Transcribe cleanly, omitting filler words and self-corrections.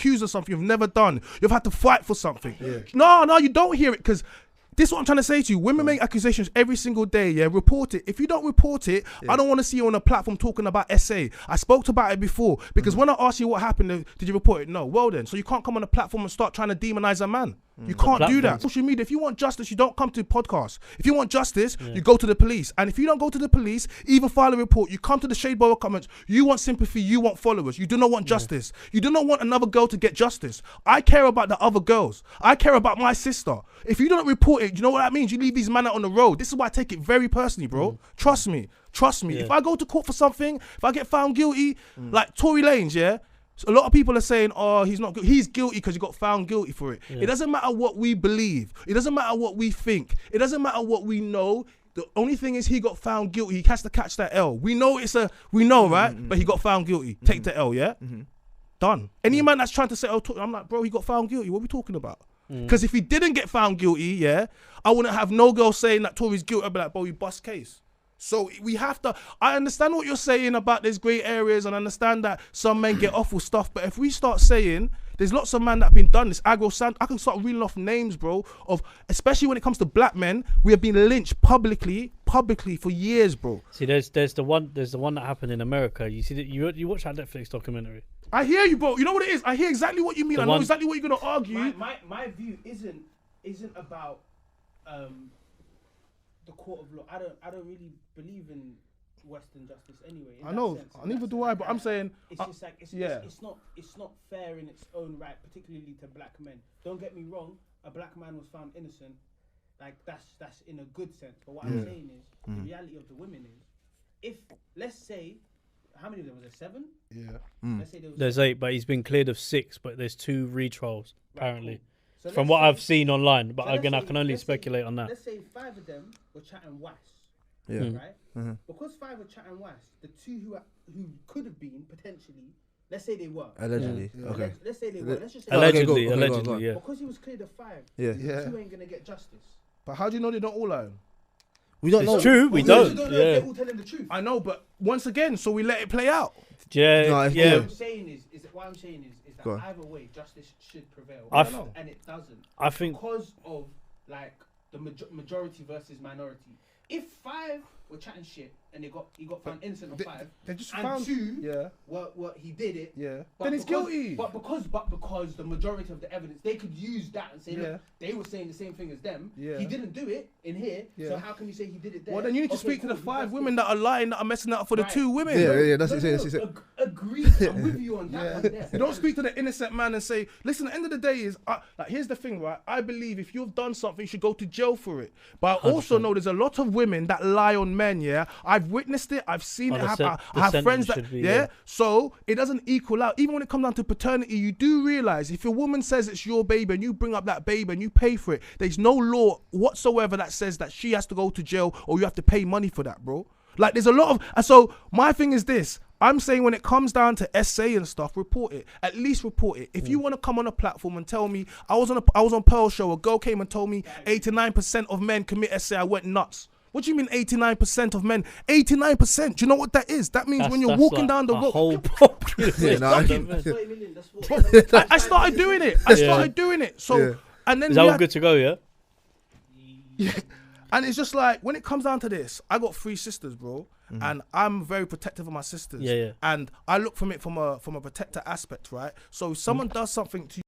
accused of something you've never done. You've had to fight for something. No, you don't hear it because this is what I'm trying to say to you. Women make accusations every single day, yeah? Report it. If you don't report it, I don't want to see you on a platform talking about SA. I spoke about it before because when I asked you what happened, did you report it? No. Well then, so you can't come on a platform and start trying to demonize a man. You can't do that. Social media, if you want justice, you don't come to podcasts. If you want justice, you go to the police. And if you don't go to the police, even file a report, you come to the Shade Borough comments, you want sympathy, you want followers. You do not want justice. You do not want another girl to get justice. I care about the other girls. I care about my sister. If you don't report it, you know what that means? You leave these men out on the road. This is why I take it very personally, bro. Trust me. If I go to court for something, if I get found guilty, like Tory Lanez, yeah? So a lot of people are saying, oh, he's not good. He's guilty because he got found guilty for it. It doesn't matter what we believe. It doesn't matter what we think. It doesn't matter what we know. The only thing is he got found guilty. He has to catch that L. We know, right? But he got found guilty. Take the L, yeah? Done. Any man that's trying to say, I'm like, bro, he got found guilty. What are we talking about? Because if he didn't get found guilty, yeah, I wouldn't have no girl saying that Tory's guilty. I'd be like, bro, we bust case. So we have to, I understand what you're saying about there's grey areas and I understand that some men get off with stuff, but if we start saying, there's lots of men that have been done this, I can start reeling off names, bro, of, especially when it comes to black men, we have been lynched publicly for years, bro. See, there's the one that happened in America. You see that you watch that Netflix documentary. I hear you, bro. You know what it is? I hear exactly what you mean. I know exactly what you're gonna argue. My view isn't about the court of law. I don't really believe in Western justice anyway. I know, neither do I. But I'm saying it's just like it's not fair in its own right, particularly to black men. Don't get me wrong. A black man was found innocent. Like that's in a good sense. But what I'm saying is the reality of the women is, if let's say, how many of them was there? 7? Yeah. Let's say there's 8, but he's been cleared of 6. But there's 2 retrials apparently. Right, cool. So from what I've seen online, but again, I can only speculate on that. Let's say 5 of them were chatting was, right? Because 5 were chatting was, the 2 who could have been potentially, let's say they were allegedly. Okay. Let's say they were. Let's just say allegedly, go. yeah. Because he was cleared of 5, yeah, the 2 ain't gonna get justice. But how do you know they're not all lying? We don't know. It's true, we don't. Yeah. They're all telling the truth. I know, but once again, so we let it play out. Yeah, No, yeah. What I'm saying is that either way, justice should prevail, and it doesn't. I think because of like the majority versus minority. If 5 were chatting shit and he got found innocent of 5, they just and found 2 what he did it. Yeah. But Then he's guilty. But because the majority of the evidence, they could use that and say, look, they were saying the same thing as them. Yeah. He didn't do it in here, so how can you say he did it there? Well, then you need to speak to the 5 women that are lying, that are messing it up for the 2 women. Yeah, that's it. Agree. I'm with you on that one there. You don't speak to the innocent man and say, listen, at the end of the day is, like, here's the thing, right? I believe if you've done something, you should go to jail for it. But I also know there's a lot of women that lie on men, yeah? I've witnessed it. I've seen it happen. I have friends that, So it doesn't equal out. Even when it comes down to paternity, you do realize if a woman says it's your baby and you bring up that baby and you pay for it, there's no law whatsoever that says that she has to go to jail or you have to pay money for that, bro. Like, there's a lot of, and so my thing is this. I'm saying when it comes down to SA and stuff, report it. At least report it. If you want to come on a platform and tell me, I was on Pearl Show, a girl came and told me 89% of men commit SA, I went nuts. What do you mean 89% of men? 89%. Do you know what that is? That means when you're walking like down the road. Whole population. I started doing it. Doing it. So, and then is that all good to go? Yeah. Yeah. And it's just like, when it comes down to this, I got 3 sisters, bro. And I'm very protective of my sisters. Yeah. And I look from it from a protector aspect, right? So if someone does something to you,